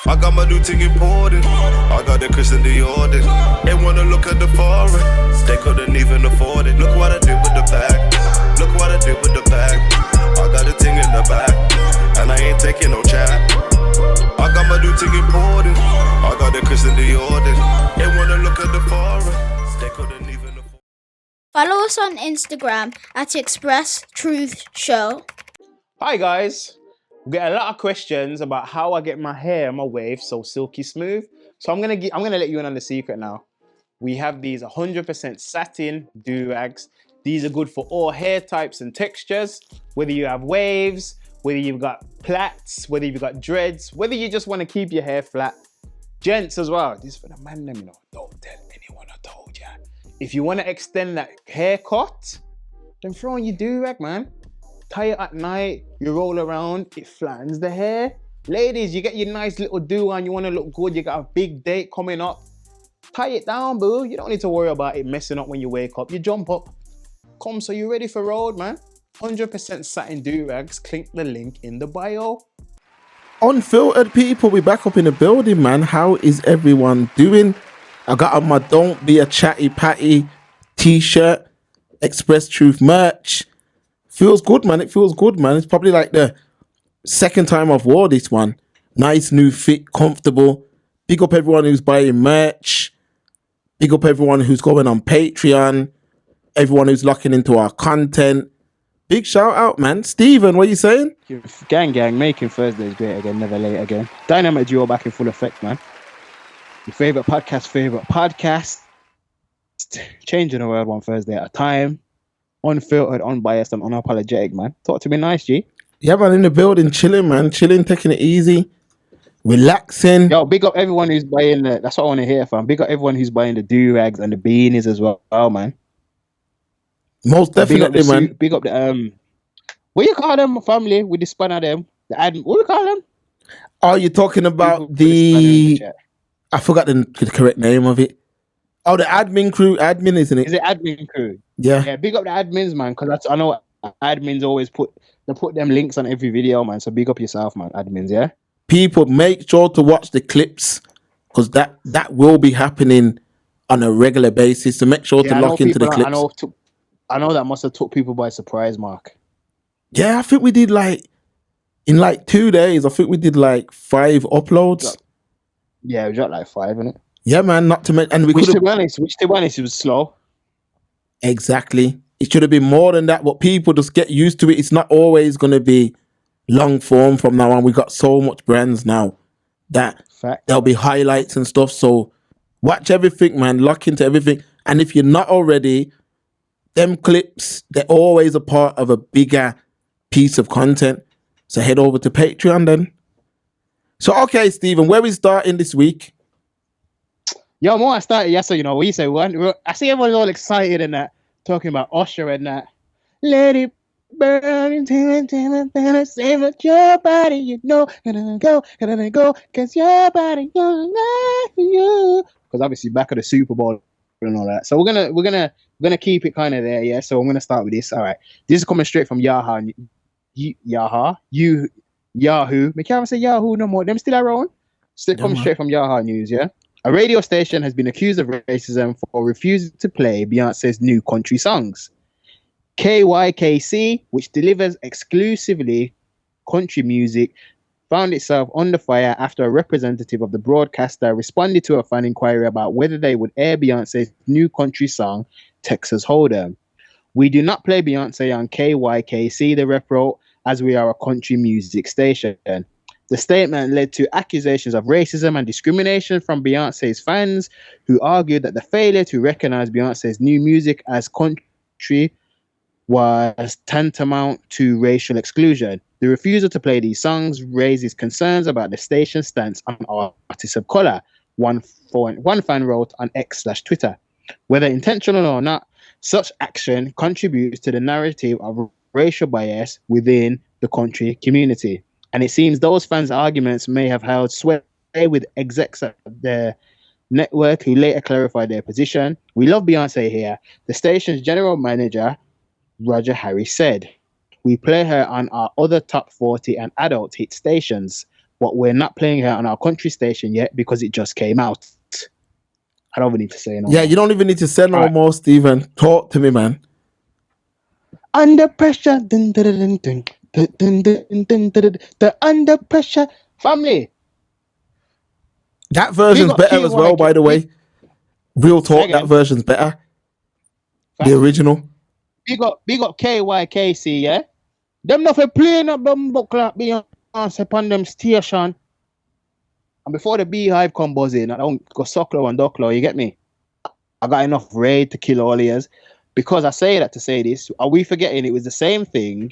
I got my new thing imported. I got the Christian Dior. They wanna look at the foreign. They couldn't even afford it. Look what I did with the bag. Look what I did with the bag. I got a thing in the back, and I ain't taking no chat. I got my new thing imported. I got the Christian Dior. They wanna look at the foreign. They couldn't even afford it. Follow us on Instagram at Express Truth Show. Hi guys. We get a lot of questions about how I get my hair and my waves so silky smooth. So I'm gonna let you in on the secret now. We have these 100% satin do-rags. These are good for all hair types and textures. Whether you have waves, whether you've got plaits, whether you've got dreads, whether you just want to keep your hair flat. Gents as well. This is for the man them, you know. Don't tell anyone I told ya. If you want to extend that haircut, then throw on your do-rag, man. Tie it at night, you roll around, it flattens the hair. Ladies, you get your nice little do on, you want to look good, you got a big date coming up. Tie it down, boo. You don't need to worry about it messing up when you wake up. You jump up. Come, so you ready for road, man? 100% satin do-rags. Click the link in the bio. Unfiltered people, we back up in the building, man. How is everyone doing? I got on my Don't Be a Chatty Patty t-shirt, Express Truth merch. Feels good, man. It feels good, man. It's probably like the second time I've wore this one. Nice, new fit, comfortable. Big up everyone who's buying merch. Big up everyone who's going on Patreon. Everyone who's locking into our content. Big shout out, man. Stephen, what are you saying? Gang, making Thursdays great again, never late again. Dynamic duo back in full effect, man. Your favorite podcast. Changing the world one Thursday at a time. Unfiltered, unbiased, and unapologetic, man. Talk to me nice, G. Yeah, man, in the building, chilling, man. Chilling, taking it easy. Relaxing. Yo, big up everyone who's buying the... That's what I want to hear, fam. Big up everyone who's buying the do-rags and the beanies as well, man. Most definitely, man. Big up the... What you call them, family, with the span of them? What we call them? Oh, you're talking about I forgot the correct name of it. Oh, the admin crew. Admin, isn't it? Is it admin crew? Yeah. Yeah, big up the admins, man, because I know admins always put them links on every video, man. So big up yourself, man, admins, yeah? People, make sure to watch the clips, because that will be happening on a regular basis. So make sure to lock into the clips. I know that must have took people by surprise, Mark. Yeah, I think we did in 2 days, I think we did 5 uploads. Yeah, we dropped 5, innit? Yeah, man, not to mention... And which to be honest, it was slow. Exactly. It should have been more than that, but people just get used to it. It's not always going to be long form from now on. We've got so much brands now that there'll be highlights and stuff. So watch everything, man. Lock into everything. And if you're not already, them clips, they're always a part of a bigger piece of content. So head over to Patreon then. So, okay, Stephen, where we starting this week? Yo, more I started yesterday, you know, what you say, I see everyone's all excited and that, talking about Usher and that. Let it burn until save up your body, you know, gonna go, cause your body, you. Because obviously back at the Super Bowl and all that. So we're gonna keep it kind of there, yeah. So I'm gonna start with this. All right, this is coming straight from Yahoo. I can't say Yahoo no more. Them still around? Still coming straight from Yahoo News, yeah. A radio station has been accused of racism for refusing to play Beyonce's new country songs. KYKC, which delivers exclusively country music, found itself under fire after a representative of the broadcaster responded to a fan inquiry about whether they would air Beyonce's new country song, Texas Hold'em. We do not play Beyonce on KYKC, the rep wrote, as we are a country music station. The statement led to accusations of racism and discrimination from Beyonce's fans, who argued that the failure to recognize Beyonce's new music as country was tantamount to racial exclusion. The refusal to play these songs raises concerns about the station's stance on artists of color, one fan wrote on X/Twitter. Whether intentional or not, such action contributes to the narrative of racial bias within the country community. And it seems those fans' arguments may have held sway with execs of the network who later clarified their position. We love Beyonce here, the station's general manager, Roger Harris, said. We play her on our other top 40 and adult hit stations, but we're not playing it on our country station yet because it just came out. I don't even need to say no. Yeah, you don't even need to say no Alright. more, Stephen. Talk to me, man. Under pressure, dun, dun, dun, dun, dun, dun, dun, dun, dun, dun, the under pressure family. That version's got better as well, KYK. by the way. Real talk, Again. that version's better. The Facts. original. Big up KYKC, yeah. Them nothing playing up bumbo clap Beyonce upon them station. And before the beehive come buzzing, I don't go suckler and duckler, you get me? I got enough raid to kill all ears. Because I say that to say this, are we forgetting it was the same thing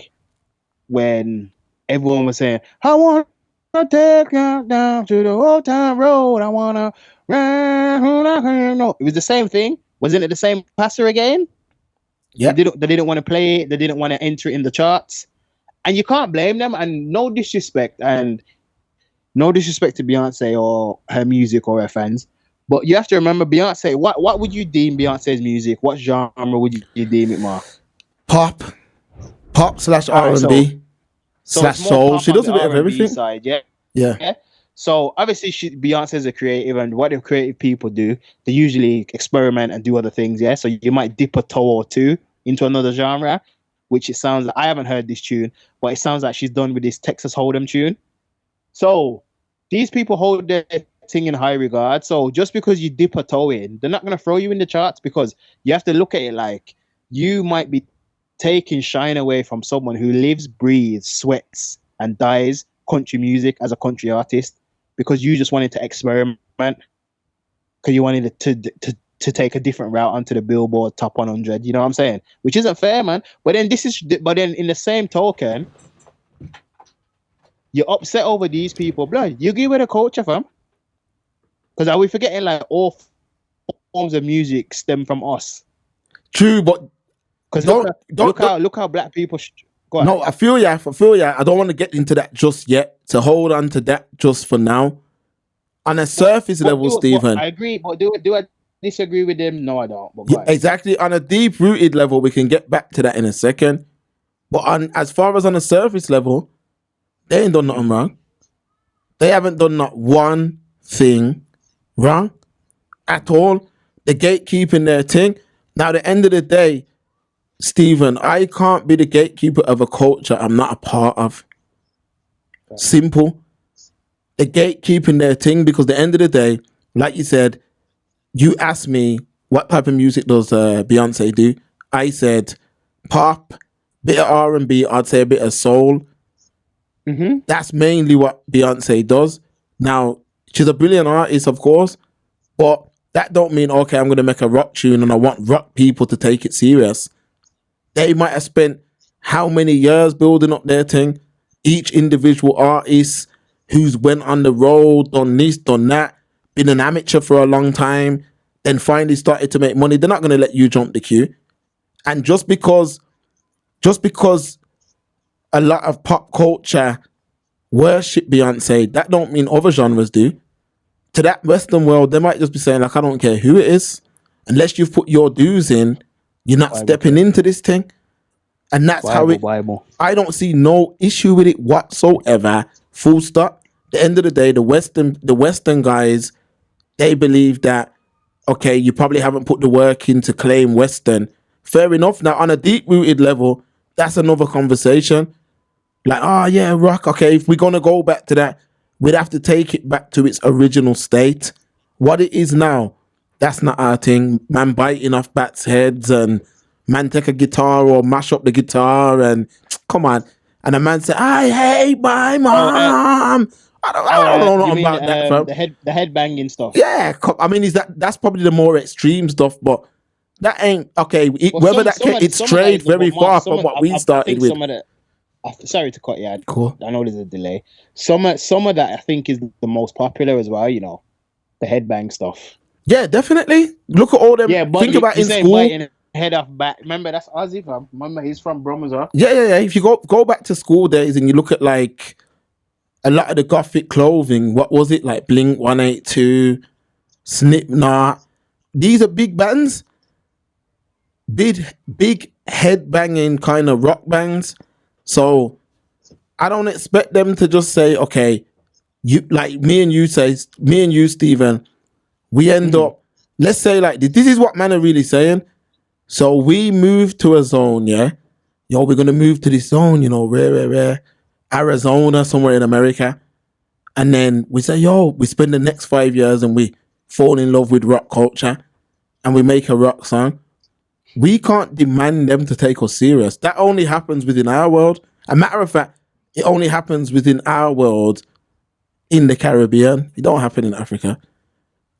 when everyone was saying, I want to take you down to the old town road. I want to run. No, it was the same thing. Wasn't it the same passer again? Yeah. They didn't want to play it. They didn't want to enter it in the charts. And you can't blame them. And no disrespect to Beyonce or her music or her fans. But you have to remember Beyonce. What would you deem Beyonce's music? What genre would you deem it, Mark? Pop slash Alright, R&B so slash it's more soul. pop She on does the a bit of R&B everything. side, yeah. Yeah. So obviously Beyonce's a creative, and what the creative people do, they usually experiment and do other things, yeah. So you might dip a toe or two into another genre, which it sounds like I haven't heard this tune, but it sounds like she's done with this Texas Hold'em tune. So these people hold their thing in high regard. So just because you dip a toe in, they're not gonna throw you in the charts, because you have to look at it like you might be taking shine away from someone who lives, breathes, sweats, and dies country music as a country artist, because you just wanted to experiment, because you wanted to take a different route onto the Billboard Top 100. You know what I'm saying? Which isn't fair, man. But then in the same token, you're upset over these people. Blood, you agree with the culture, fam? Because are we forgetting like all forms of music stem from us? True, but Because look how black people. Go on. no, I feel ya. I don't want to get into that just yet. To hold on to that just for now. On a surface level, Stephen. I agree, but do I disagree with them? No, I don't. But go Yeah, ahead. exactly. On a deep rooted level, we can get back to that in a second. But as far as on a surface level, they ain't done nothing wrong. They haven't done not one thing wrong at all. The gatekeeping their thing. Now, at the end of the day, Stephen, I can't be the gatekeeper of a culture I'm not a part of. Simple. The gatekeeping their thing, because at the end of the day, like you said, you asked me what type of music does Beyonce do. I said pop, bit of R&B, I'd say a bit of soul. Mm-hmm. That's mainly what Beyonce does. Now, she's a brilliant artist, of course, but that don't mean, okay, I'm going to make a rock tune and I want rock people to take it serious. They might have spent how many years building up their thing. Each individual artist who's went on the road, done this, done that, been an amateur for a long time, then finally started to make money. They're not going to let you jump the queue. And just because a lot of pop culture worship Beyonce, that don't mean other genres do. To that Western world, they might just be saying, like, I don't care who it is. Unless you've put your dues in, you're not stepping into this thing. And that's how it... Bible. I don't see no issue with it whatsoever. Full stop. At the end of the day, the Western guys, they believe that, okay, you probably haven't put the work in to claim Western. Fair enough. Now, on a deep-rooted level, that's another conversation. Like, oh, yeah, rock. Okay, if we're going to go back to that, we'd have to take it back to its original state. What it is now, that's not our thing. Man biting off bats' heads and man take a guitar or mash up the guitar and come on. And a man say, I hate my mom. I don't know nothing about that, fam. The head banging stuff. Yeah, I mean, that's probably the more extreme stuff, but that ain't okay. It's strayed very far from what we started with. Sorry to cut you out. Cool. I know there's a delay. Some of that I think is the most popular as well. You know, the headbang stuff. Yeah, definitely. Look at all them. Yeah, but think about in school. Biting head off back. Remember, that's Ozzy, fam. Remember, he's from Brum as well. Yeah. If you go back to school days and you look at like a lot of the gothic clothing, what was it like? Blink 182, Slipknot. These are big bands, big head banging kind of rock bands. So I don't expect them to just say, okay, you like me and you, Stephen, we end up, let's say like this is what man are really saying. So we move to a zone, yeah. Yo, we're gonna move to this zone, you know, rare, Arizona, somewhere in America. And then we say, yo, we spend the next 5 years and we fall in love with rock culture and we make a rock song. We can't demand them to take us serious. That only happens within our world. A matter of fact, it only happens within our world in the Caribbean. It don't happen in Africa.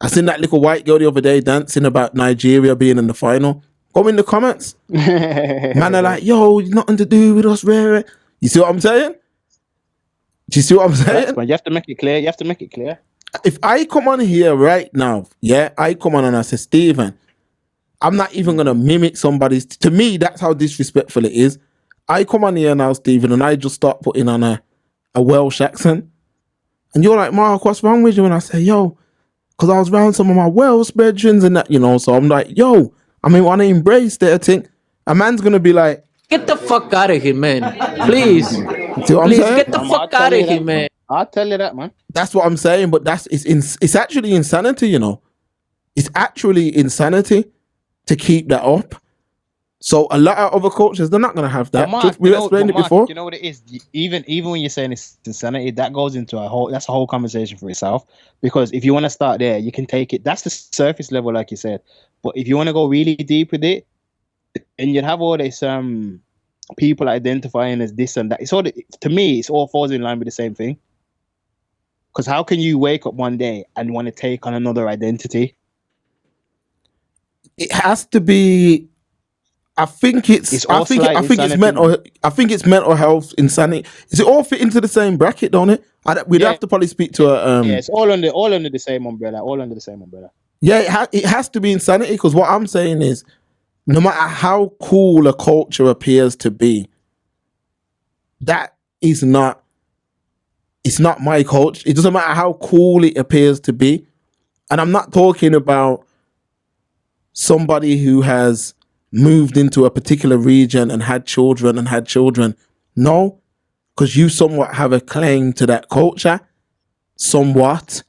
I seen that little white girl the other day dancing about Nigeria being in the final. Go in the comments. Man are like, yo, nothing to do with us, rare. You see what I'm saying? Do you see what I'm saying? You have to make it clear. You have to make it clear. If I come on here right now, yeah, I come on and I say, Stephen, I'm not even going to mimic somebody's. To me, that's how disrespectful it is. I come on here now, Stephen, and I just start putting on a Welsh accent. And you're like, Mark, what's wrong with you? And I say, yo, because I was around some of my Welsh brethren and that, you know. So I'm like, yo, I mean, want to embrace that. I think a man's going to be like, get the fuck out of here, man. Please. see what I'm Please saying? get the fuck out of here, man. I'll tell you that, man. That's what I'm saying, but it's actually insanity, you know. It's actually insanity to keep that up. So a lot of other cultures, they're not going to have that. We've explained it before. You know what it is? Even when you're saying it's insanity, that goes into that's a whole conversation for itself. Because if you want to start there, you can take it. That's the surface level, like you said. But if you want to go really deep with it, and you'd have all this people identifying as this and that. It's all, to me, it's all falls in line with the same thing. Because how can you wake up one day and want to take on another identity? It has to be. I think it's mental health insanity. Is it all fit into the same bracket, don't it? We'd have to probably speak to a. Yeah, it's all under the same umbrella. All under the same umbrella. Yeah, it has to be insanity, because what I'm saying is, no matter how cool a culture appears to be, that is not. It's not my culture. It doesn't matter how cool it appears to be, and I'm not talking about somebody who has moved into a particular region and had children. No, because you somewhat have a claim to that culture. Somewhat.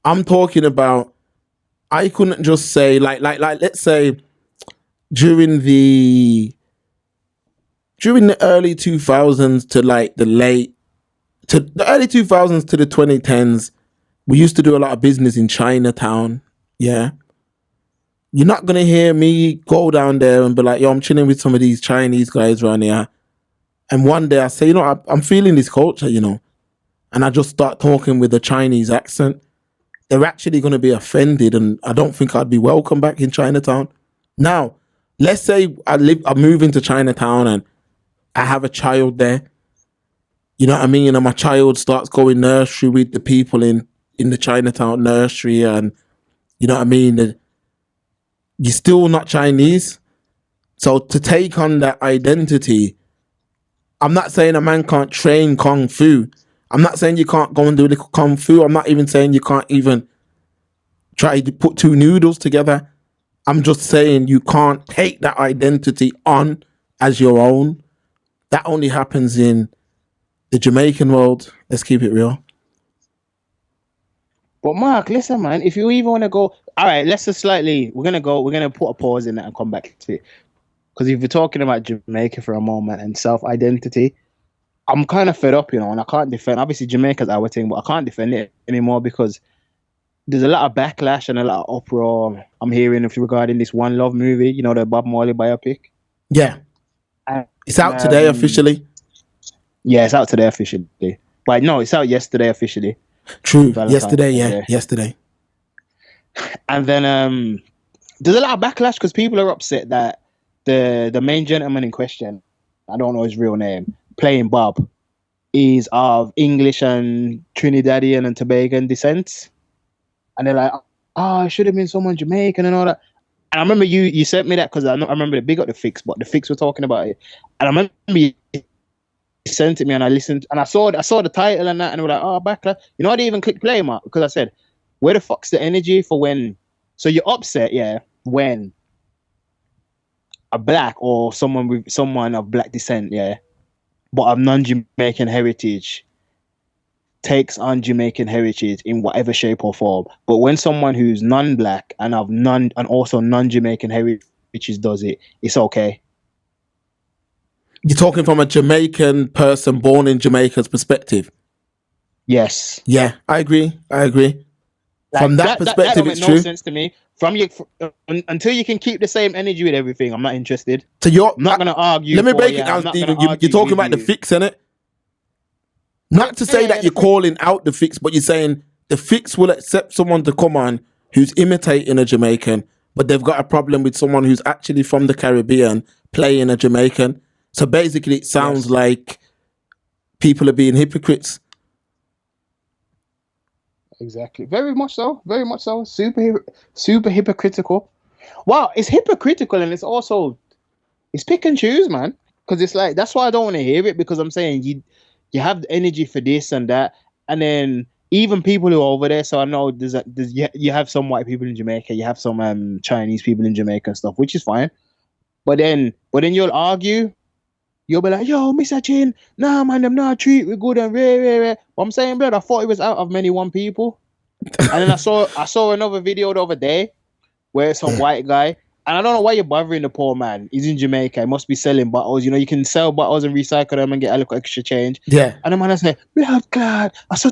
I'm talking about, I couldn't just say, like let's say during the early 2000s to like the early 2000s to the 2010s, we used to do a lot of business in Chinatown. Yeah. You're not going to hear me go down there and be like, yo, I'm chilling with some of these Chinese guys around here. And one day I say, you know, I'm feeling this culture, you know. And I just start talking with a Chinese accent. They're actually going to be offended, and I don't think I'd be welcome back in Chinatown. Now, let's say I move into Chinatown and I have a child there. You know what I mean? And my child starts going nursery with the people in the Chinatown nursery, and you know what I mean? You're still not Chinese. So to take on that identity, I'm not saying a man can't train Kung Fu. I'm not saying you can't go and do a little Kung Fu. I'm not even saying you can't even try to put two noodles together. I'm just saying you can't take that identity on as your own. That only happens in the Jamaican world. Let's keep it real. But Mark, listen, man, if you even want to go, all right, let's just we're going to put a pause in that and come back to it. Because if you're talking about Jamaica for a moment and self-identity, I'm kind of fed up, you know, and I can't defend, obviously Jamaica's our thing, but I can't defend it anymore because there's a lot of backlash and a lot of uproar I'm hearing regarding this One Love movie, you know, the Bob Marley biopic. Yeah. It's out today officially. Yeah, it's out today officially. But no, it's out yesterday officially. True. Yesterday. And then there's a lot of backlash because people are upset that the main gentleman in question, I don't know his real name, playing Bob, is of English and Trinidadian and Tobagan descent. And they're like, it should have been someone Jamaican and all that. And I remember you sent me that because I remember the big up the Fix, but the Fix were talking about it. And I remember you sent it me and I listened and I saw the title and that and we're like, backlash. You know, I didn't even click play, Mark, because I said, where the fuck's the energy for when? So you're upset, yeah, when a black or someone of black descent, yeah, but of non-Jamaican heritage takes on Jamaican heritage in whatever shape or form. But when someone who's non-black and also non-Jamaican heritage does it, it's okay. You're talking from a Jamaican person born in Jamaica's perspective. Yes. Yeah, I agree. From that perspective, don't it's make no true. sense to me. Until you can keep the same energy with everything, I'm not interested. So I'm not going to argue. Let me break it down, Stephen. You're talking about the fix, innit? Not to say that you're calling out the fix, but you're saying the fix will accept someone to come on who's imitating a Jamaican, but they've got a problem with someone who's actually from the Caribbean playing a Jamaican. So basically, it sounds like people are being hypocrites. Exactly. Very much so. Very much so. Super hypocritical. Wow, it's hypocritical, and it's pick and choose, man. Because it's like, that's why I don't want to hear it, because I'm saying you have the energy for this and that, and then even people who are over there. So I know you have some white people in Jamaica, you have some Chinese people in Jamaica and stuff, which is fine. But then you'll argue. You'll be like, yo, Mr. Chin, nah, man, them not treat we good and rare. But I'm saying, blood, I thought it was out of many one people. And then I saw another video the other day where it's some white guy. And I don't know why you're bothering the poor man. He's in Jamaica. He must be selling bottles. You know, you can sell bottles and recycle them and get a little extra change. Yeah. And the man I say, blood clad, I saw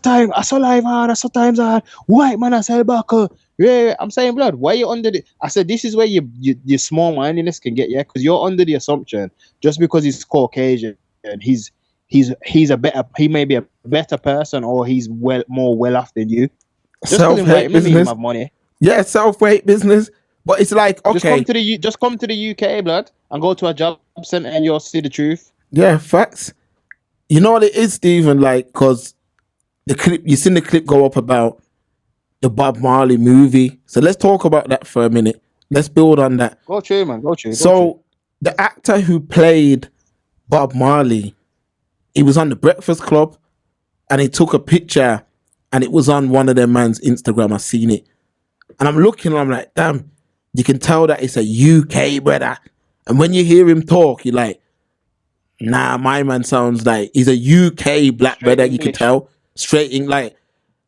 life hard, I saw times hard. White man, I sell buckle. Yeah, I'm saying, blood, why you under the... I said, this is where your small-mindedness can get you, because you're under the assumption, just because he's Caucasian and he may be a better person, or he's more well off than you. Just Self-hate business. Have money. Yeah, self-hate business. But it's like, okay. Just come to the UK, blood, and go to a job centre and you'll see the truth. Yeah, facts. You know what it is, Stephen? Like, because you've seen the clip go up about the Bob Marley movie. So let's talk about that for a minute. Let's build on that. Go true, man. Go true. So the actor who played Bob Marley, he was on the Breakfast Club, and he took a picture, and it was on one of them man's Instagram. I seen it, and I'm looking, and I'm like, damn, you can tell that it's a UK brother. And when you hear him talk, you're like, nah, my man sounds like he's a UK black brother. You can tell straight in, like.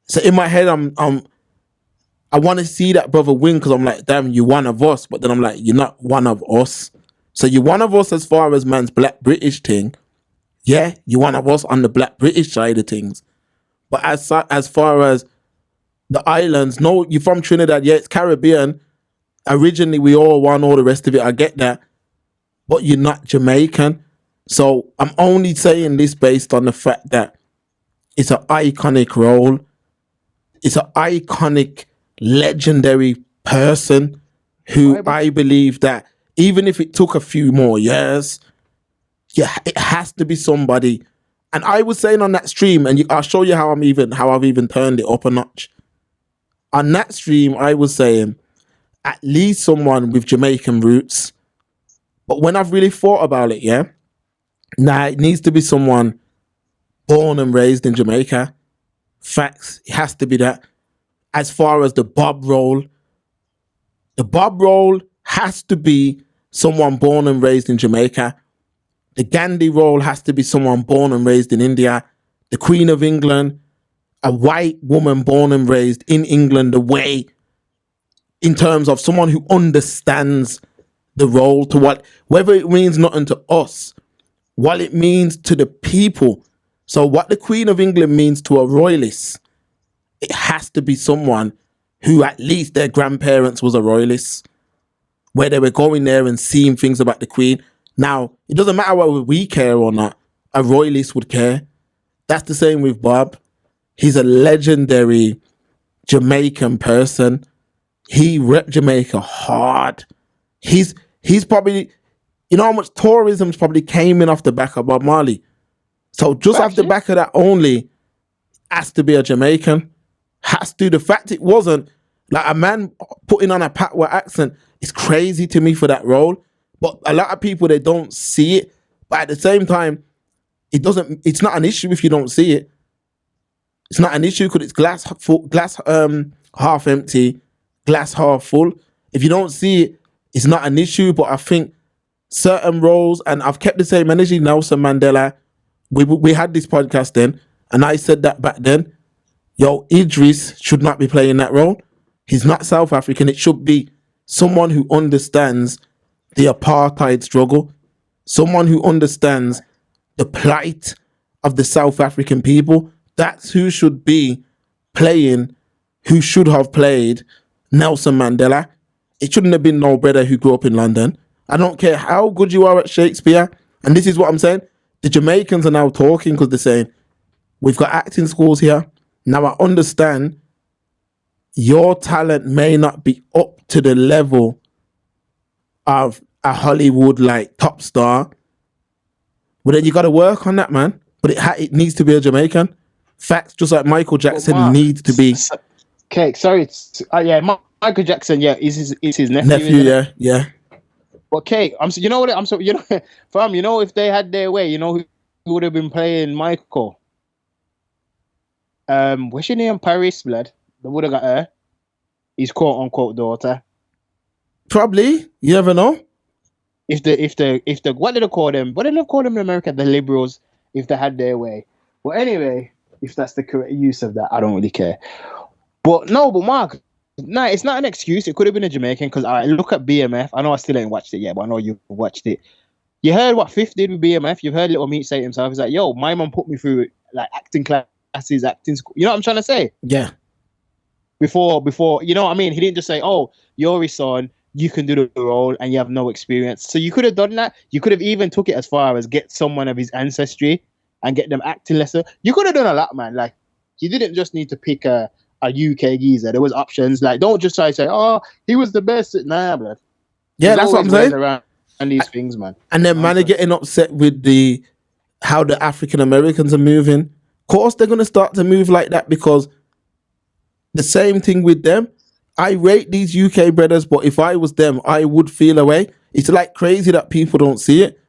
So in my head, I want to see that brother win, because I'm like, damn, you're one of us. But then I'm like, you're not one of us. So you're one of us as far as man's black British thing. Yeah, you're one of us on the black British side of things. But as far as the islands, no, you're from Trinidad. Yeah, it's Caribbean. Originally, we all won all the rest of it. I get that. But you're not Jamaican. So I'm only saying this based on the fact that it's an iconic role. It's an iconic, legendary person who I believe that even if it took a few more years, yeah, it has to be somebody. And I was saying on that stream, and I'll show you how I've even turned it up a notch. On that stream, I was saying at least someone with Jamaican roots. But when I've really thought about it, yeah, now it needs to be someone born and raised in Jamaica. Facts, it has to be that. As far as the Bob role has to be someone born and raised in Jamaica. The Gandhi role has to be someone born and raised in India. The Queen of England, a white woman born and raised in England, the way, in terms of someone who understands the role, to whether it means nothing to us, what it means to the people. So what the Queen of England means to a royalist, it has to be someone who at least their grandparents was a royalist, where they were going there and seeing things about the Queen. Now, it doesn't matter whether we care or not, a royalist would care. That's the same with Bob. He's a legendary Jamaican person. He rep Jamaica hard. He's probably, you know how much tourism's probably came in off the back of Bob Marley. So just off the back of that only, has to be a Jamaican. Has to. The fact it wasn't, like a man putting on a Patois accent, is crazy to me for that role. But a lot of people, they don't see it. But at the same time, it's not an issue if you don't see it. It's not an issue because it's glass half empty, glass half full. If you don't see it, it's not an issue. But I think certain roles, and I've kept the same energy, Nelson Mandela. We had this podcast then, And I said that back then. Yo, Idris should not be playing that role. He's not South African. It should be someone who understands the apartheid struggle, someone who understands the plight of the South African people. That's who should be playing, who should have played Nelson Mandela. It shouldn't have been no brother who grew up in London. I don't care how good you are at Shakespeare. And this is what I'm saying. The Jamaicans are now talking because they're saying, we've got acting schools here. Now I understand your talent may not be up to the level of a Hollywood like top star, but then you got to work on that, man. But it needs to be a Jamaican. Facts, just like Michael Jackson needs to be. Okay, sorry. Michael Jackson, is his nephew. Nephew, yeah. Okay, you know what? Fam, you know, if they had their way, you know who would have been playing Michael? What's your name? Paris, blood. They would have got her. His quote unquote daughter. Probably. You never know. If the what did they call them? What did they call them in America? The liberals, if they had their way. Well, anyway, if that's the correct use of that, I don't really care. But Mark, it's not an excuse. It could have been a Jamaican because I look at BMF. I know I still ain't watched it yet, but I know you've watched it. You heard what Fifth did with BMF. You've heard Little Meat say it himself. He's like, yo, my mum put me through like acting classes, acting school. You know what I'm trying to say? Yeah. Before, you know what I mean? He didn't just say, oh, you're his son, you can do the role and you have no experience. So you could have done that. You could have even took it as far as get someone of his ancestry and get them acting lesser. You could have done a lot, man. Like, you didn't just need to pick a UK geezer. There was options. Like, don't just try to say, oh, he was the best. Nah, blood. Yeah, that's what I'm saying. Around these things, man. And then man are getting upset with how the African Americans are moving. Of course, they're going to start to move like that because the same thing with them. I rate these UK brothers, but if I was them, I would feel away. It's like crazy that people don't see it.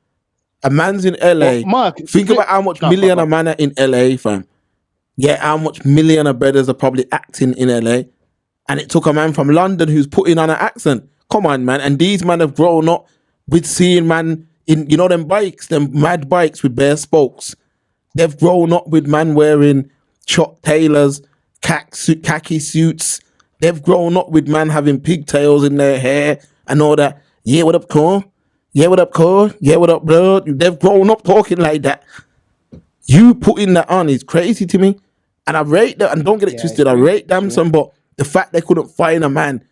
A man's in LA. Well, Mark, think about how much million a man are in LA, fam. Yeah, how much million of brothers are probably acting in LA. And it took a man from London who's putting on an accent. Come on, man. And these men have grown up with seeing man in, you know, them bikes, them mad bikes with bare spokes. They've grown up with man wearing Chuck Taylors, khaki suits. They've grown up with man having pigtails in their hair and all that. Yeah, what up, Cole? Yeah, what up, Cole? Yeah, what up, bro? They've grown up talking like that. You putting that on is crazy to me. And I rate that, and don't get it twisted, I rate them some, but the fact they couldn't find a man,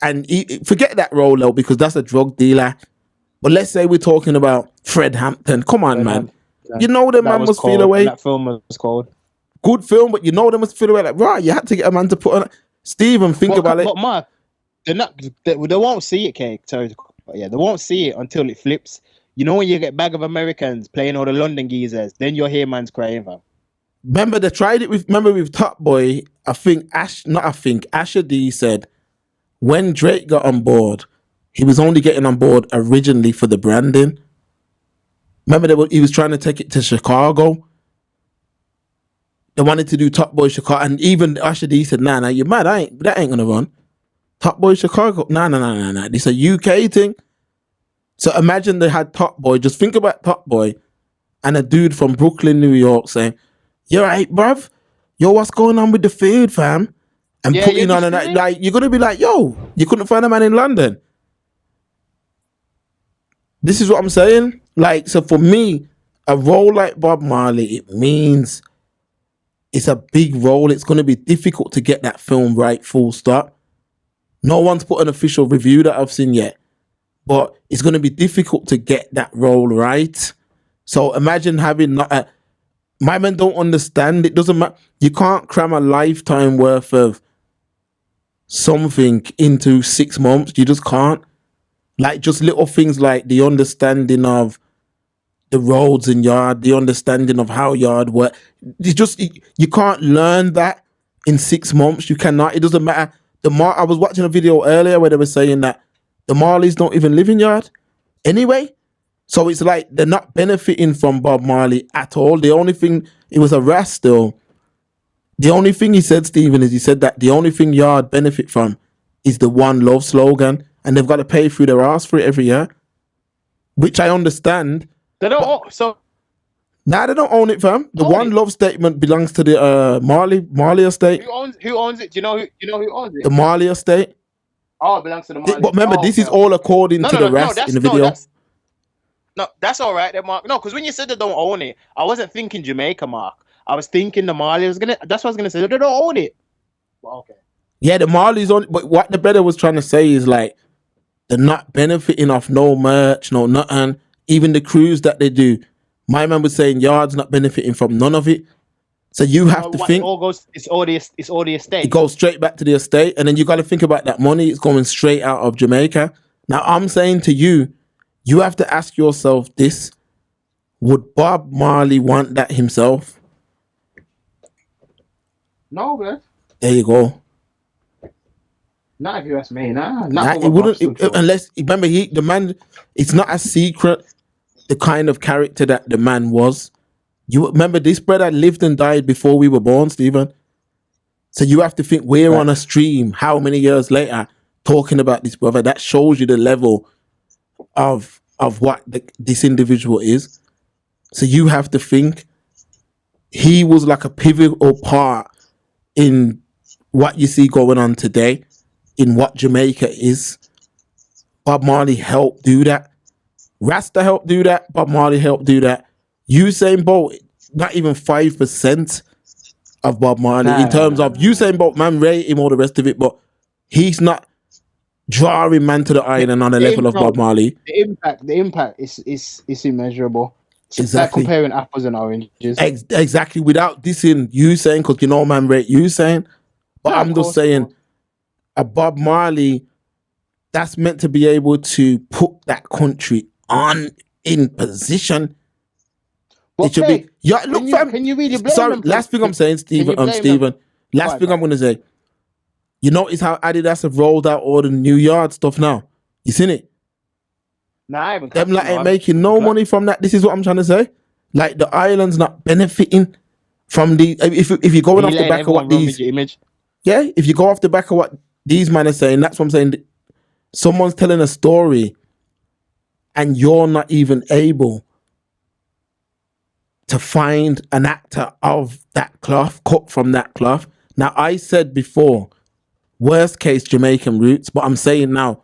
and forget that role though, because that's a drug dealer. But let's say we're talking about Fred Hampton. Come on, man. You know the man must feel away. That film was called. Good film, but you know they must feel away. Like, right, you had to get a man to put on it. Stephen, think about it. But Mark, they won't see it, Cake. Sorry, they won't see it until it flips. You know when you get Bag of Americans playing all the London geezers, then you'll hear man's crying, fam. Remember they tried it with Top Boy. Asher D said when Drake got on board, he was only getting on board originally for the branding. Remember he was trying to take it to Chicago. They wanted to do Top Boy Chicago, and even Asher D said, "Nah, you're mad. That ain't gonna run. Top Boy Chicago. Nah. This a UK thing." So imagine they had Top Boy. Just think about Top Boy and a dude from Brooklyn, New York saying, "You right, bruv? Yo, what's going on with the food, fam?" And putting on like you're gonna be like, "Yo, you couldn't find a man in London." This is what I'm saying. Like, so for me, a role like Bob Marley, it means it's a big role. It's gonna be difficult to get that film right, full stop. No one's put an official review that I've seen yet, but it's gonna be difficult to get that role right. So imagine having not a my men don't understand. It doesn't matter. You can't cram a lifetime worth of something into 6 months. You just can't. Like just little things like the understanding of the roads in yard, the understanding of how yard work. You can't learn that in 6 months. You cannot. It doesn't matter. I was watching a video earlier where they were saying that the Marleys don't even live in yard anyway. So it's like they're not benefiting from Bob Marley at all. The only thing, it was a ras still. The only thing he said, Stephen, is he said that the only thing Yard benefit from is the One Love slogan, and they've got to pay through their ass for it every year, which I understand. They don't. So Nah, they don't own it, fam. The Own One it? Love statement belongs to the Marley estate. Who owns it? Do you know who owns it? The Marley estate. Oh, it belongs to the Marley. But remember, Oh, this okay, is all okay. according to the rest in the video. That's all right, Mark. No, because when you said they don't own it, I wasn't thinking Jamaica, Mark. I was thinking the Marley. That's what I was gonna say. They don't own it. Well, okay. Yeah, the Marley's on. But what the brother was trying to say is like they're not benefiting off no merch, no nothing. Even the cruise that they do. My man was saying Yard's not benefiting from none of it. So you have to think It's all the estate. it goes straight back to the estate, and then you got to think about that money. It's going straight out of Jamaica. Now I'm saying to you, you have to ask yourself this: would Bob Marley want that himself? No, man. There you go. Not if you ask me. Nah, It wouldn't unless remember the man. It's not a secret. The kind of character that the man was. You remember this brother lived and died before we were born, Stephen. So you have to think we're on a stream. How many years later talking about this brother? That shows you the level of what this individual is. So you have to think he was like a pivotal part in what you see going on today, in what Jamaica is. Bob Marley helped do that. Rasta helped do that. Bob Marley helped do that. Usain Bolt, not even 5% of Bob Marley in terms of Usain Bolt, man, rate him, all the rest of it, but he's not drawing man to the island on the level of Bob Marley. The impact is immeasurable. It's Exactly. like comparing apples and oranges. Exactly. Without dissing Usain, because you know man rate Usain, but Yeah, I'm of just course, saying a Bob Marley that's meant to be able to put that country on in position. But It should Craig, be. Yeah, look, fam. can you really blame Sorry, them? last thing I'm saying, Stephen. blame them? Stephen. Last Right, thing I'm gonna say. You notice how Adidas have rolled out all the new yard stuff now. You seen it? Nah, I haven't. Them like ain't making no money from that. This is what I'm trying to say. Like the island's not benefiting from the. If you're going off the back of what these. Image. Yeah, if you go off the back of what these men are saying, that's what I'm saying. Someone's telling a story, and you're not even able to find an actor of that cloth, cut from that cloth. Now, I said before, worst case Jamaican roots, but I'm saying now,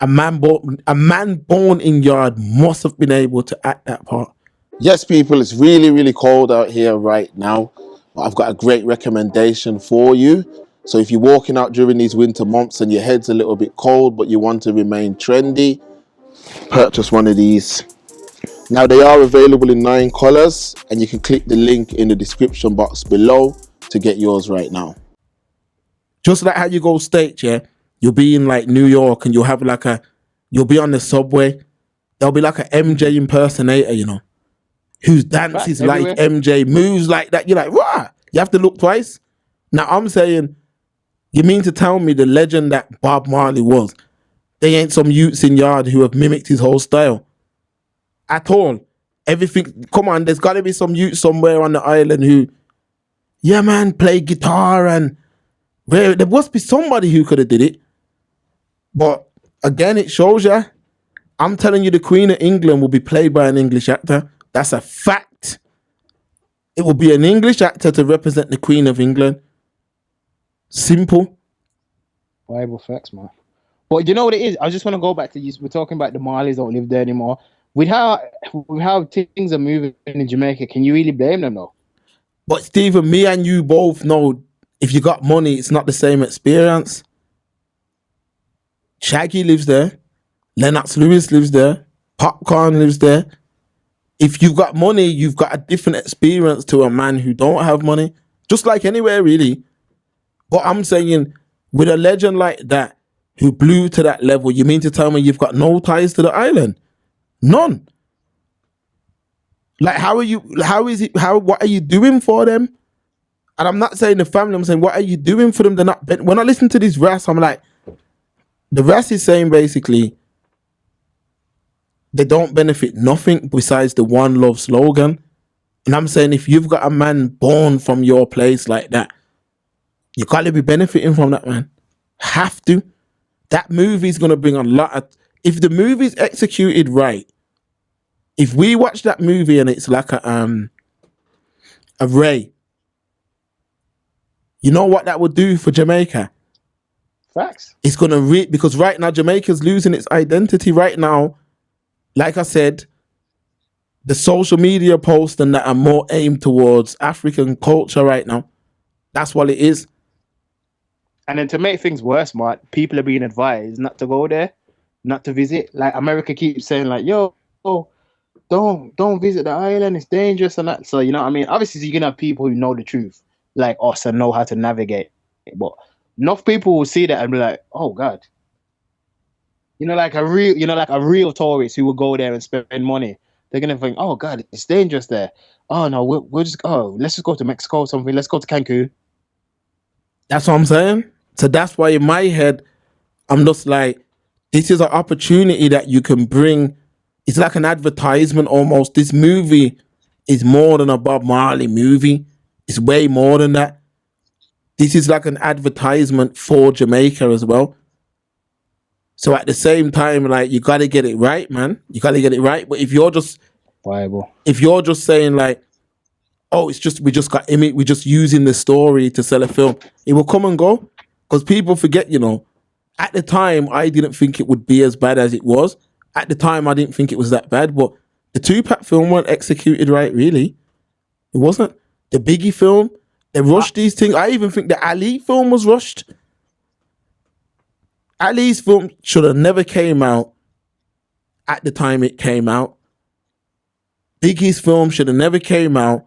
a man born in Yard must have been able to act that part. Yes, people, it's really, really cold out here right now. But I've got a great recommendation for you. So if you're walking out during these winter months and your head's a little bit cold, but you want to remain trendy, purchase one of these. Now, they are available in 9 colors, and you can click the link in the description box below to get yours right now. Just like how you go state, yeah, you'll be in like New York and you'll have like you'll be on the subway. There'll be like a MJ impersonator, you know, whose dances like MJ, moves like that. You're like, what? You have to look twice. Now I'm saying, you mean to tell me the legend that Bob Marley was, they ain't some youths in Yard who have mimicked his whole style at all? Everything, come on, there's got to be some youth somewhere on the island who, yeah man, play guitar and there must be somebody who could have did it. But again, it shows you. I'm telling you, the Queen of England will be played by an English actor. That's a fact. It will be an English actor to represent the Queen of England. Simple. Bible facts, man. But you know what it is? I just want to go back to you. We're talking about the Marleys don't live there anymore. With how things are moving in Jamaica, can you really blame them though? But Stephen, me and you both know if you got money, it's not the same experience. Shaggy lives there. Lennox Lewis lives there. Popcorn lives there. If you've got money, you've got a different experience to a man who don't have money. Just like anywhere, really. But I'm saying, with a legend like that, who blew to that level, you mean to tell me you've got no ties to the island? None. Like, what are you doing for them? And I'm not saying the family, I'm saying, what are you doing for them? They're not, when I listen to this verse, I'm like, the verse is saying basically, they don't benefit nothing besides the one love slogan. And I'm saying, if you've got a man born from your place like that, you gotta be benefiting from that, man. Have to. That movie's gonna bring a lot of, if the movie's executed right, If we watch that movie and it's like a Ray, you know what that would do for Jamaica? Facts. It's gonna because right now Jamaica's losing its identity right now. Like I said, the social media posts and that are more aimed towards African culture right now. That's what it is. And then to make things worse, Mark, people are being advised not to go there, not to visit. Like America keeps saying, like, yo, don't visit the island, it's dangerous and that. So you know what I mean? Obviously you're gonna have people who know the truth, like us, and know how to navigate it. But enough people will see that and be like, oh God. Like a real tourist who will go there and spend money. They're gonna think, oh God, it's dangerous there. Oh no, let's just go to Mexico or something. Let's go to Cancun. That's what I'm saying. So that's why in my head, I'm just like, this is an opportunity that you can bring. It's like an advertisement almost. This movie is more than a Bob Marley movie. It's way more than that. This is like an advertisement for Jamaica as well. So at the same time, like, you got to get it right, man. You got to get it right. But if you're just saying like, oh, we're just using the story to sell a film, it will come and go. Because people forget, at the time, I didn't think it would be as bad as it was. At the time, I didn't think it was that bad. But the Tupac film weren't executed right, really. It wasn't. The Biggie film, they rushed these things. I even think the Ali film was rushed. Ali's film should have never came out at the time it came out. Biggie's film should have never came out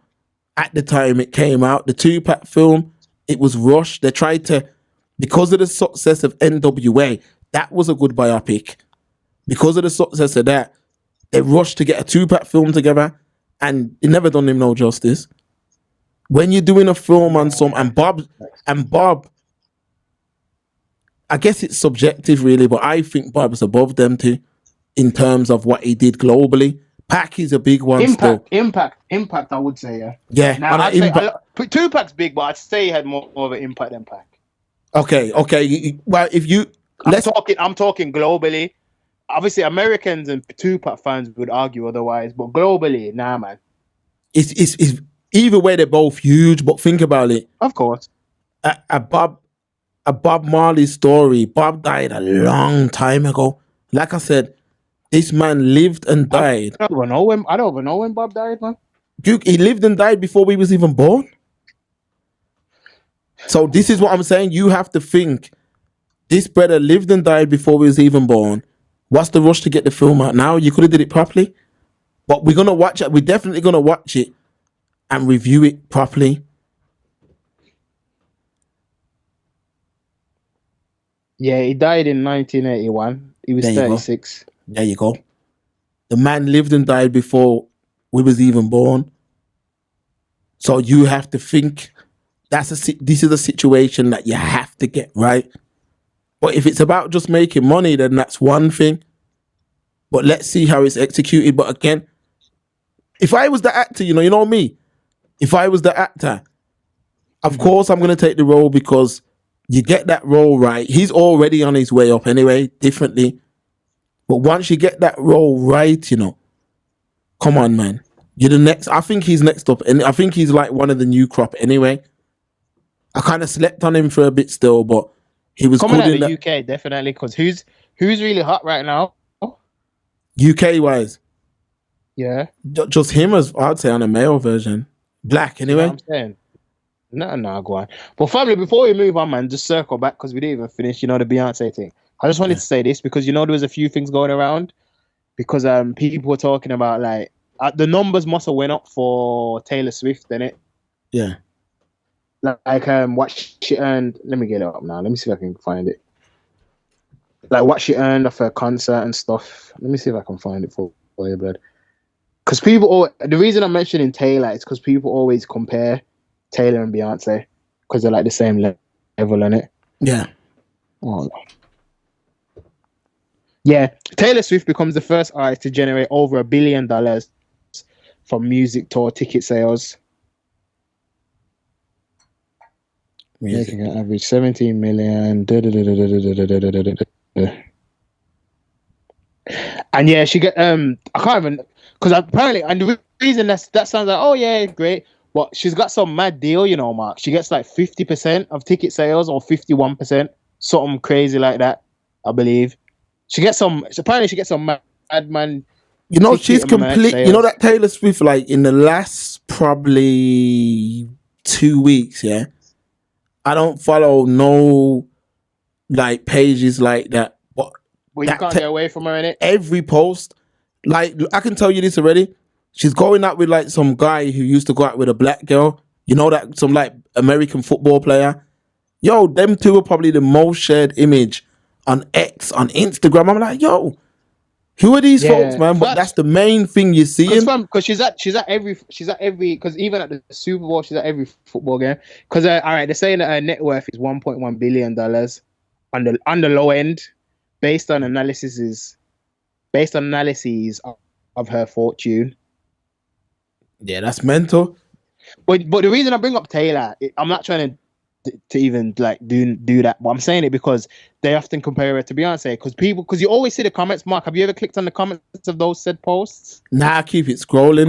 at the time it came out. The Tupac film, it was rushed. They tried to, because of the success of NWA, that was a good biopic. Because of the success of that, they rushed to get a Tupac film together, and it never done him no justice. When you're doing a film on Bob, I guess it's subjective really, but I think Bob's above them too, in terms of what he did globally. Pac is a big one. Impact, I would say, yeah. Yeah. Now, Tupac's big, but I'd say he had more of an impact than Pac. Okay. Well, I'm talking globally. Obviously, Americans and Tupac fans would argue otherwise, but globally, nah, man. It's either way, they're both huge. But think about it. Of course, a Bob Marley story. Bob died a long time ago. Like I said, this man lived and died. I don't even know when Bob died, man. Duke, he lived and died before we was even born. So this is what I'm saying. You have to think. This brother lived and died before we was even born. What's the rush to get the film out now? You could have did it properly. But we're gonna watch it. We're definitely gonna watch it and review it properly. Yeah, he died in 1981. He was 36. There you go. The man lived and died before we was even born. So you have to think this is a situation that you have to get right. But if it's about just making money, then that's one thing. But let's see how it's executed. But again, if I was the actor, you know me. If I was the actor, of course I'm going to take the role because you get that role right. He's already on his way up anyway, differently. But once you get that role right, come on, man. You're the next. I think he's next up. And I think he's like one of the new crop anyway. I kind of slept on him for a bit still, but he was coming good out of the UK, definitely. Because who's really hot right now? UK wise. Yeah. Just him, as I'd say, on a male version. Black, anyway. You know what I'm saying? No, go on. But family, before we move on, man, just circle back because we didn't even finish, the Beyonce thing. I just wanted to say this because, there was a few things going around because people were talking about, like, the numbers must have went up for Taylor Swift, didn't it? Yeah. Like, what she earned. Let me get it up now. Let me see if I can find it. Like, what she earned off her concert and stuff. Let me see if I can find it for you, blood. Because the reason I'm mentioning Taylor is because people always compare Taylor and Beyonce because they're like the same level in it. Yeah. Oh. Yeah, Taylor Swift becomes the first artist to generate over $1 billion from music tour ticket sales. Making an average 17 million. And yeah, she get I can't even, because apparently, and the reason that sounds like, oh yeah, great, but she's got some mad deal, you know, Mark. She gets like 50% of ticket sales or 51%, something crazy like that, I believe. Apparently she gets some madman. You know, ticket she's and merch complete. You know sales. that Taylor Swift, like in the last probably 2 weeks, yeah. I don't follow no like pages like that, but Well, you that can't ta- get away from her in it. every post, like I can tell you this already. She's going out with like some guy who used to go out with a black girl. You know that some like American football player. Yo, them two are probably the most shared image on X, on Instagram. I'm like, yo, who are these folks, man? But that's the main thing you're seeing. Because she's at every, because even at the Super Bowl, she's at every football game. Because all right, they're saying that her net worth is $1.1 billion on the low end, based on analyses of her fortune. Yeah, that's mental. But the reason I bring up Taylor, I'm not trying to even like do that, but I'm saying it because they often compare her to Beyonce. Because you always see the comments. Mark, have you ever clicked on the comments of those said posts? Nah, I keep it scrolling.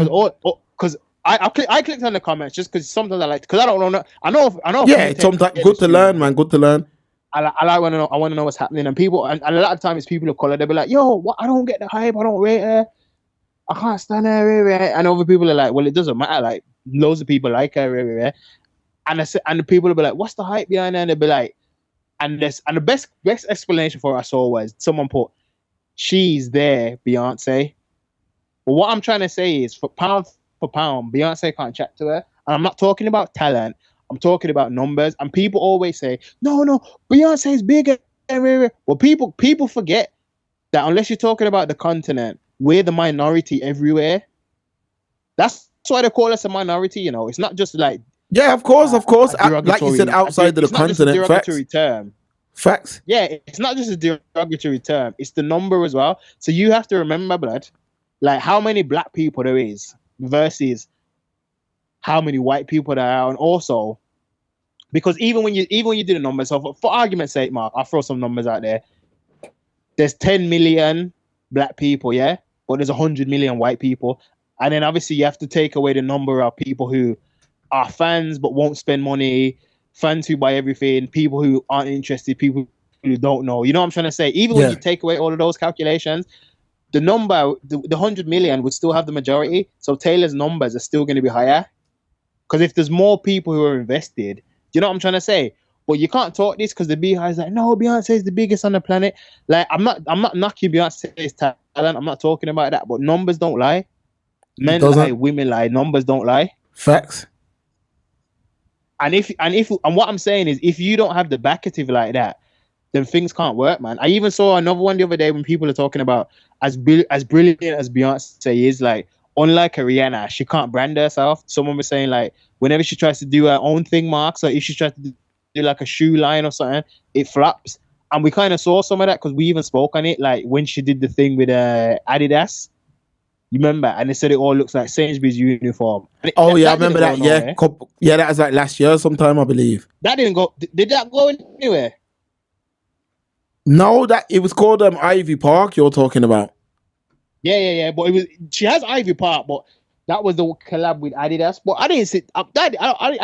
Because I clicked on the comments just because sometimes I like, because I don't know. I know. Yeah, it's sometimes good to learn, man. Good to learn. I want to know. I want to know what's happening, and people, and a lot of times it's people of color. They'll be like, "Yo, what? I don't get the hype. I don't rate her. I can't stand her." And other people are like, "Well, it doesn't matter. Like, loads of people like her." And the people will be like, "What's the hype behind her?" And they'll be like, and the best explanation for it I saw was someone put, "She's there, Beyonce." But what I'm trying to say is, for pound, Beyonce can't chat to her. And I'm not talking about talent. I'm talking about numbers. And people always say, no, Beyonce's bigger. Well, people forget that unless you're talking about the continent, we're the minority everywhere. That's why they call us a minority, you know. It's not just like... Yeah, of course. Like you said, outside of the continent. Derogatory term. Facts. Yeah, it's not just a derogatory term. It's the number as well. So you have to remember, blood, like how many black people there is versus how many white people there are. And also, because even when you do the numbers, so for argument's sake, Mark, I'll throw some numbers out there. There's 10 million black people, yeah? But there's 100 million white people. And then obviously you have to take away the number of people who are fans but won't spend money, fans who buy everything, people who aren't interested, people who don't know. You know what I'm trying to say? Even when you take away all of those calculations, the number, the 100 million would still have the majority. So Taylor's numbers are still going to be higher. Because if there's more people who are invested, you know what I'm trying to say? But you can't talk this because the Beehive's like, no, Beyonce is the biggest on the planet. Like, I'm not knocking Beyonce's talent. I'm not talking about that. But numbers don't lie. Men lie, women lie. Numbers don't lie. Facts. And what I'm saying is, if you don't have the backative like that, then things can't work, man. I even saw another one the other day when people are talking about as brilliant as Beyonce is, like, unlike Rihanna, she can't brand herself. Someone was saying, like, whenever she tries to do her own thing, Mark, so if she tries to do like a shoe line or something, it flops. And we kind of saw some of that because we even spoke on it, like when she did the thing with Adidas. You remember? And they said it all looks like Sainsbury's uniform. I remember that. Yeah, yeah, that was like last year sometime, I believe. That didn't go. Did that go anywhere? No, that it was called Ivy Park. You're talking about. Yeah. But it was. She has Ivy Park, but that was the collab with Adidas. But I didn't see. I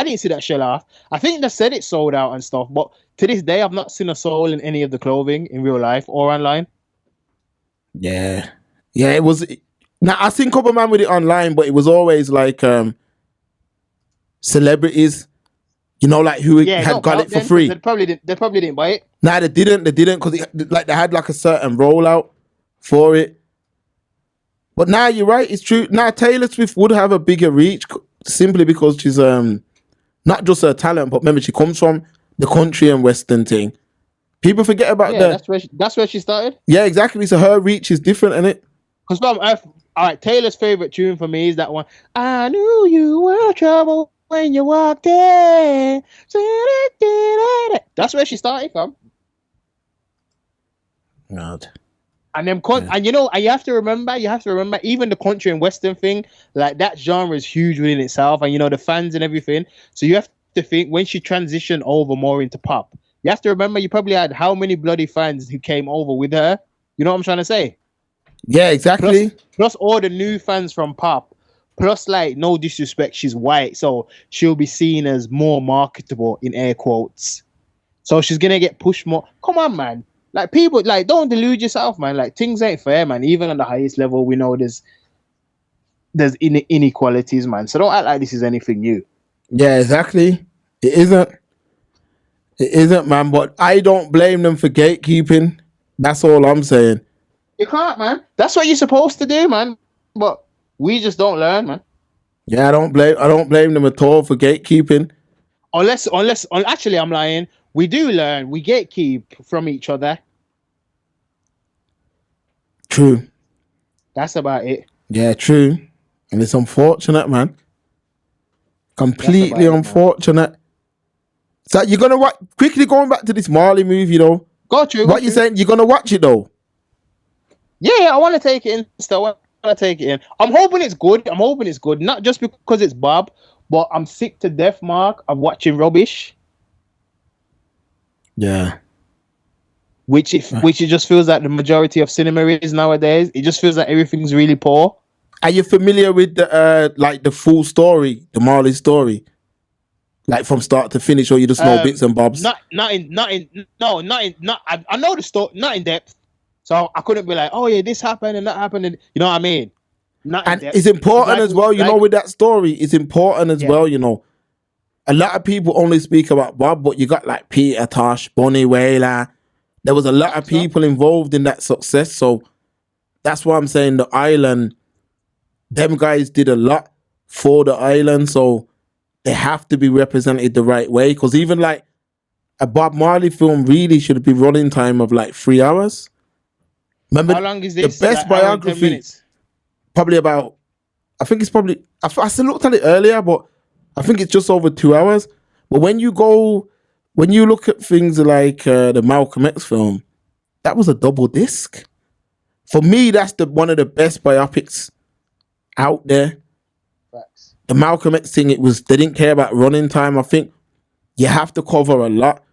didn't see that shell off. I think they said it sold out and stuff. But to this day, I've not seen a soul in any of the clothing in real life or online. Yeah, it was. Now I seen a couple man with it online, but it was always like celebrities, you know, like who had got it for free. They probably didn't buy it. Nah, they didn't because like they had like a certain rollout for it. But now you're right, it's true. Now Taylor Swift would have a bigger reach simply because she's not just her talent, but remember she comes from the country and western thing. People forget about that. That's where she started. Yeah, exactly. So her reach is different, isn't it? Because all right, Taylor's favorite tune for me is that one. I knew you were trouble when you walked in. That's where she started from. God. And them and you know, and you have to remember, even the country and western thing, like that genre is huge within itself, and you know the fans and everything. So you have to think when she transitioned over more into pop, you have to remember you probably had how many bloody fans who came over with her. You know what I'm trying to say? Yeah, exactly. Plus all the new fans from Pop. Plus, like, no disrespect, she's white, so she'll be seen as more marketable in air quotes. So she's gonna get pushed more. Come on, man. Like, people, like, don't delude yourself, man. Like, things ain't fair, man. Even on the highest level, we know there's inequalities, man. So don't act like this is anything new. Yeah, exactly. It isn't. It isn't, man. But I don't blame them for gatekeeping. That's all I'm saying. You can't, man. That's what you're supposed to do, man. But we just don't learn, man. Yeah, I don't blame them at all for gatekeeping. Actually, I'm lying. We do learn. We gatekeep from each other. True. That's about it. Yeah, true. And it's unfortunate, man. Completely unfortunate. So you're gonna watch, quickly going back to this Marley movie though. Go through. What you saying? You're gonna watch it though? Yeah, I want to take it in. Still, I want to take it in. I'm hoping it's good. Not just because it's Bob, but I'm sick to death, Mark, of watching rubbish. Yeah. Which it just feels like the majority of cinema is nowadays. It just feels like everything's really poor. Are you familiar with the like the full story, the Marley story, like from start to finish, or you just know bits and bobs? I know the story, not in depth. So I couldn't be like, oh yeah, this happened and that happened, and you know what I mean? Not in And depth. it's important Like- as well, you know, with that story. It's important as well, you know. A lot of people only speak about Bob, but you got like Peter Tosh, Bonnie Whaler. There was a lot of people involved in that success. So that's why I'm saying the island, them guys did a lot for the island. So they have to be represented the right way. Because even like a Bob Marley film really should be running time of like 3 hours. Remember, How long is this? the best Like, hour and 10 biography, minutes? probably about, I think it's probably, I still looked at it earlier, but I think it's just over 2 hours. But when you look at things like the Malcolm X film, that was a double disc. For me, that's one of the best biopics out there. Facts. The Malcolm X thing, they didn't care about running time. I think you have to cover a lot.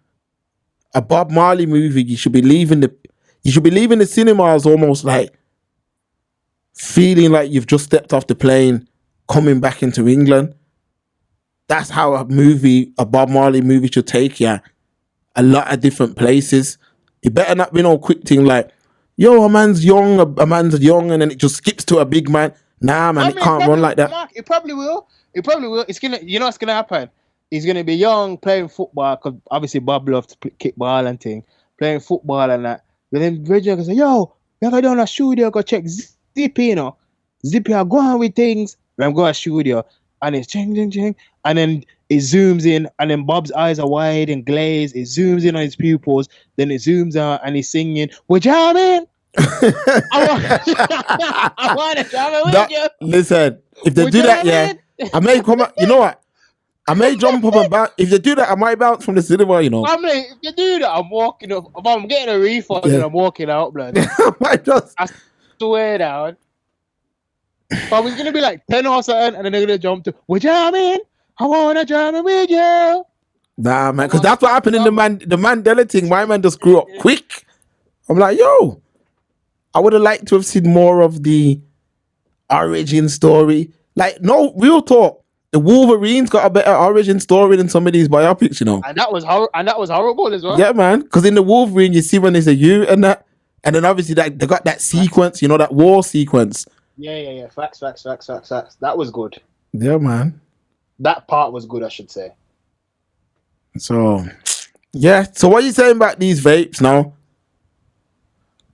A Bob Marley movie, you should be leaving the cinemas almost like feeling like you've just stepped off the plane, coming back into England. That's how a Bob Marley movie should take you. A lot of different places. It better not be no quick thing like, yo, a man's young, and then it just skips to a big man. Nah, man, it can't run like that. Mark, it probably will. It's gonna, you know what's gonna happen? He's gonna be young, playing football, because obviously Bob loves to kick ball and thing, playing football and that. But then Reggie gonna say, yo, you ever done a studio, go check Zippy, you know. Zippy are going with things. I'm going to studio. And it's ching, ching, ching. And then it zooms in, and then Bob's eyes are wide and glazed. It zooms in on his pupils. Then it zooms out, and he's singing, "We're jamming." I want to jam with you. Listen, if they do that, yeah, I may come out. You know what? I may jump up and bounce. If they do that, I might bounce from the cinema, you know. I mean, if you do that, I'm walking up. If I'm getting a refund, and I'm walking out, blood. I Swear down. But it's gonna be like 10 or something, and then they're gonna jump to, "We're jamming. I wanna jam with you." Nah, man, because that's what happened in the Mandela thing. My man just grew up quick. I'm like, yo, I would have liked to have seen more of the origin story. Like, no, real talk. The Wolverine's got a better origin story than some of these biopics, you know. And that was horrible as well. Yeah, man. Because in the Wolverine, you see when there's a U and that, and then obviously they got that sequence, you know, that war sequence. Yeah. Facts. That was good. Yeah, man. That part was good, I should say. So, yeah. So what are you saying about these vapes now?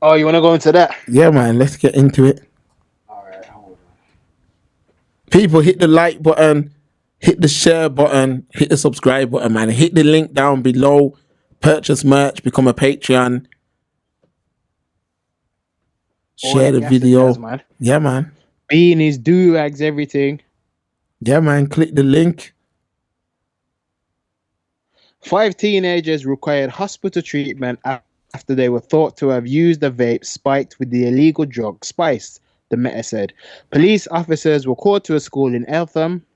Oh, you want to go into that? Yeah, man. Let's get into it. All right, hold on. People, hit the like button, hit the share button, hit the subscribe button, man. Hit the link down below. Purchase merch, become a Patreon. Share the video. Does, man. Yeah, man. Beanies, do-rags, everything. Yeah, man. Click the link. 5 teenagers required hospital treatment after they were thought to have used a vape spiked with the illegal drug Spice, the Meta said. Police officers were called to a school in Eltham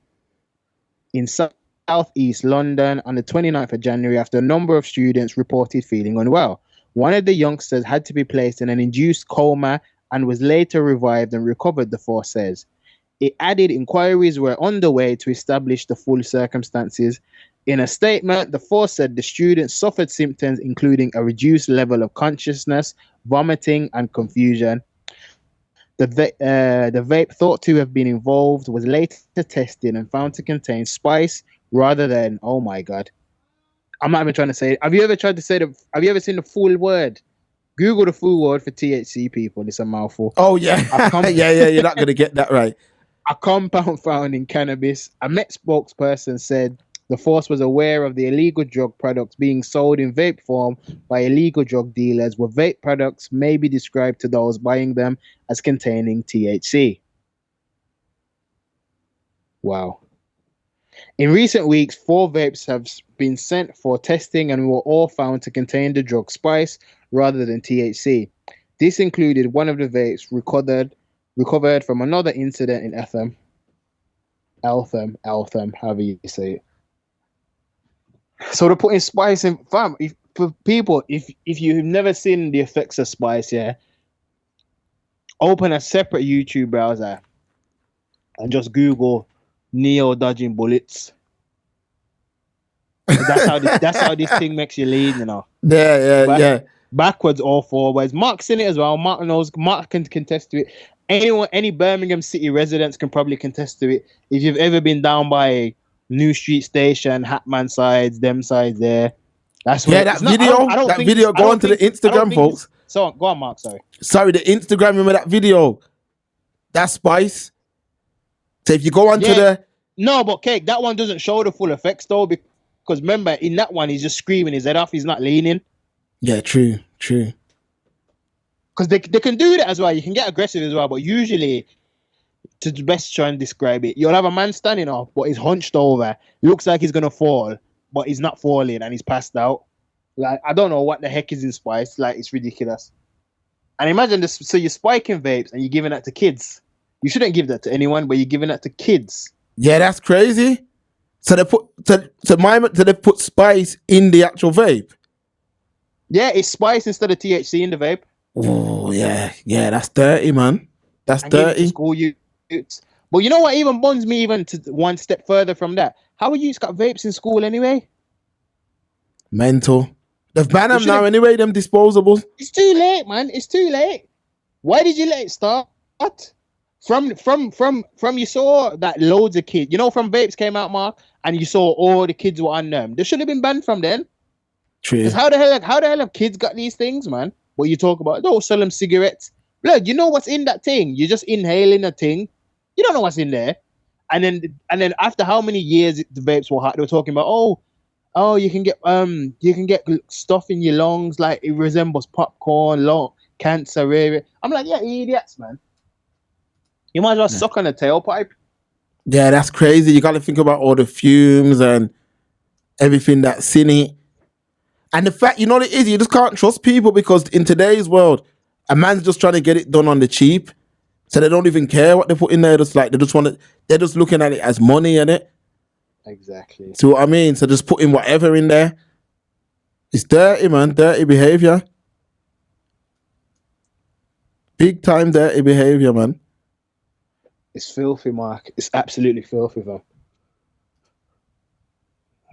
in southeast London on the 29th of January after a number of students reported feeling unwell. One of the youngsters had to be placed in an induced coma and was later revived and recovered, the force says. It added inquiries were underway to establish the full circumstances. In a statement, the force said the student suffered symptoms including a reduced level of consciousness, vomiting, and confusion. The vape thought to have been involved was later tested and found to contain spice rather than, oh my God. I'm not even trying to say it. Have you ever seen the full word? Google the full word for THC, people. It's a mouthful. Oh yeah, yeah. You're not gonna get that right. A compound found in cannabis. A Met spokesperson said the force was aware of the illegal drug products being sold in vape form by illegal drug dealers, where vape products may be described to those buying them as containing THC. Wow. In recent weeks, 4 vapes have been sent for testing and were all found to contain the drug spice rather than THC. This included one of the vapes recovered from another incident in Eltham, however you say it. So they're putting spice in, fam. If you've never seen the effects of spice, yeah, open a separate YouTube browser and just Google Neo dodging bullets. That's how this thing makes you lean, you know. Yeah. Backwards or forwards. Mark's in it as well. Mark can contest to it. Any Birmingham City residents can probably contest to it. If you've ever been down by New Street Station, Hatman sides, them sides there. That's where that video. Go onto the Instagram, folks. So go on, Mark. Sorry, the Instagram. Remember that video? That's spice. So if you go onto no, but Cake, that one doesn't show the full effects though, because remember in that one he's just screaming his head off. He's not leaning. Yeah, true. Because they can do that as well. You can get aggressive as well, but usually, to best try and describe it, you'll have a man standing up, but he's hunched over. Looks like he's gonna fall, but he's not falling, and he's passed out. Like, I don't know what the heck is in spice. Like, it's ridiculous. And imagine this. So you're spiking vapes and you're giving that to kids. You shouldn't give that to anyone, but you're giving that to kids. Yeah, that's crazy. So they put spice in the actual vape. Yeah, it's spice instead of THC in the vape. Oh yeah, that's dirty, man. That's And give it to dirty. school youths. But you know what even bonds me even to one step further from that? How are you got vapes in school anyway? Mental. They've banned them now anyway, them disposables. It's too late, man. It's too late. Why did you let it start? From you saw that loads of kids, you know, from vapes came out, Mark, and you saw all the kids were on them. They should have been banned from then. True. 'Cause how the hell have kids got these things, man? What you talk about? Don't sell them cigarettes. Blood, you know what's in that thing? You're just inhaling a thing. You don't know what's in there. And then after how many years the vapes were hot, they were talking about, oh, you can get stuff in your lungs like it resembles popcorn, lung cancer, rare. I'm like, yeah, idiots, man. You might as well suck on a tailpipe. Yeah, that's crazy. You got to think about all the fumes and everything that's in it. And the fact, you know what it is, you just can't trust people because in today's world, a man's just trying to get it done on the cheap. So they don't even care what they put in there. They're just looking at it as money in it. Exactly. See what I mean? So just putting whatever in there. It's dirty, man. Dirty behavior. Big time dirty behavior, man. It's filthy, Mark. It's absolutely filthy, though.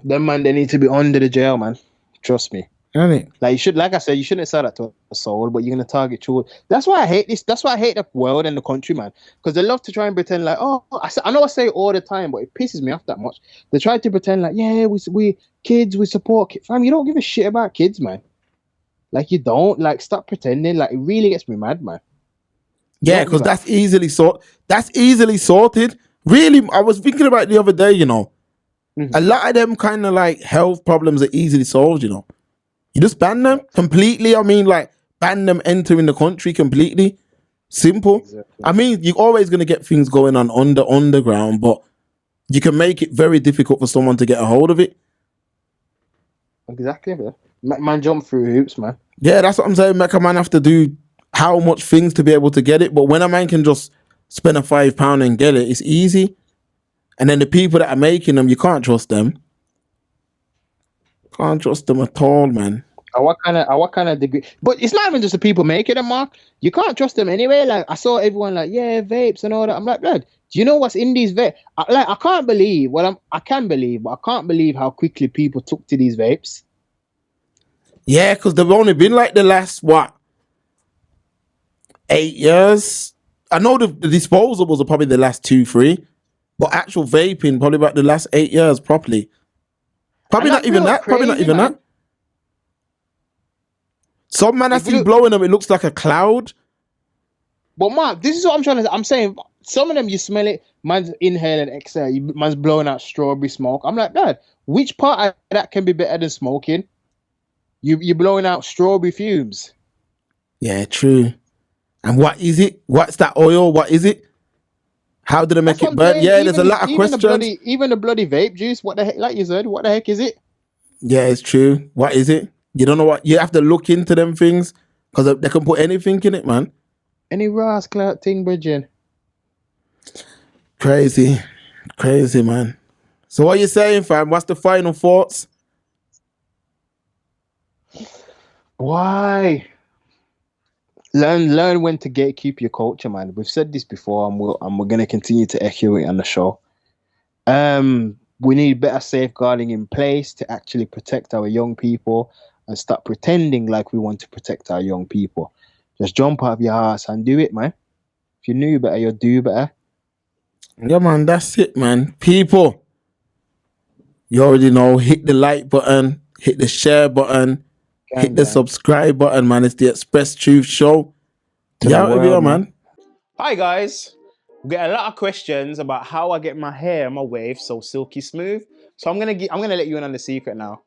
Them man, they need to be under the jail, man. Trust me. Ain't it? Like I said, you shouldn't sell that to a soul, but you're gonna target children. That's why I hate this. That's why I hate the world and the country, man. Because they love to try and pretend like, I know I say it all the time, but it pisses me off that much. They try to pretend like, yeah, we kids, we support kids. Fam, you don't give a shit about kids, man. Like you don't. Like stop pretending. Like it really gets me mad, man. Yeah, because that's easily sorted. Really, I was thinking about it the other day, you know. A lot of them kind of like health problems are easily solved, you know. You just ban them completely. I mean, like ban them entering the country completely. Simple. Exactly. I mean, you're always going to get things going on underground, but you can make it very difficult for someone to get a hold of it. Exactly, man. Jump through hoops, man. Yeah, that's what I'm saying. Make a man have to do how much things to be able to get it. But when a man can just spend £5 and get it, it's easy. And then the people that are making them, you can't trust them. Can't trust them at all, man. What kind of degree? But it's not even just the people making them, Mark. You can't trust them anyway. Like I saw everyone like, yeah, vapes and all that. I'm like, blood. Do you know what's in these vapes? I can't believe. Well, I can believe, but I can't believe how quickly people took to these vapes. Yeah, because they've only been like the last 8 years. I know the disposables are probably the last 2-3, but actual vaping probably about the last 8 years properly. Probably And not that's even real that. Probably not crazy, even man. that. Some man I If you see look- blowing them, it looks like a cloud. But Mark, this is what I'm trying to. I'm saying some of them you smell it, man's inhaling exhale, man's blowing out strawberry smoke. I'm like, Dad, which part of that can be better than smoking? You're blowing out strawberry fumes. Yeah, true. And what is it? What's that oil? What is it? How do they make That's what it I'm burn? saying. Yeah, there's a lot of questions. Even the bloody vape juice. What the heck? Like you said, what the heck is it? Yeah, it's true. What is it? You don't know what you have to look into them things because they can put anything in it, man. Any Ross Clark thing, Bridget? Crazy, man. So what you saying, fam? What's the final thoughts? Why? Learn when to gatekeep your culture, man. We've said this before, and we're gonna continue to echo it on the show. We need better safeguarding in place to actually protect our young people and stop pretending like we want to protect our young people. Just jump out of your ass and do it, man. If you knew better, you'll do better. Yeah, man, that's it, man. People, you already know, hit the like button, hit the share button, hit the subscribe button, man. It's the Express Truth Show. To Yeah, the over here, world, man. Hi guys, we get a lot of questions about how I get my hair and my wave so silky smooth. So I'm gonna let you in on the secret now.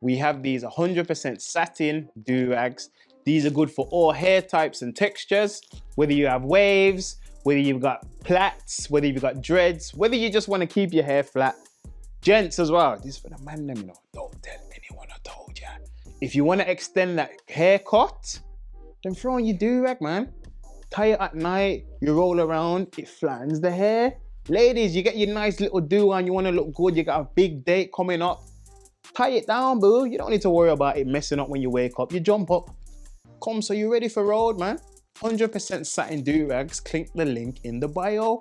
We have these 100% satin do-rags. These are good for all hair types and textures, whether you have waves, whether you've got plaits, whether you've got dreads, whether you just want to keep your hair flat. Gents as well, this is for the man them, you know, don't tell anyone I told ya. If you want to extend that haircut, then throw on your do-rag, man. Tie it at night, you roll around, it flattens the hair. Ladies, you get your nice little do on, you want to look good, you got a big date coming up. Tie it down, boo. You don't need to worry about it messing up when you wake up. You jump up. Come, so you ready for road, man? 100% satin do-rags. Click the link in the bio.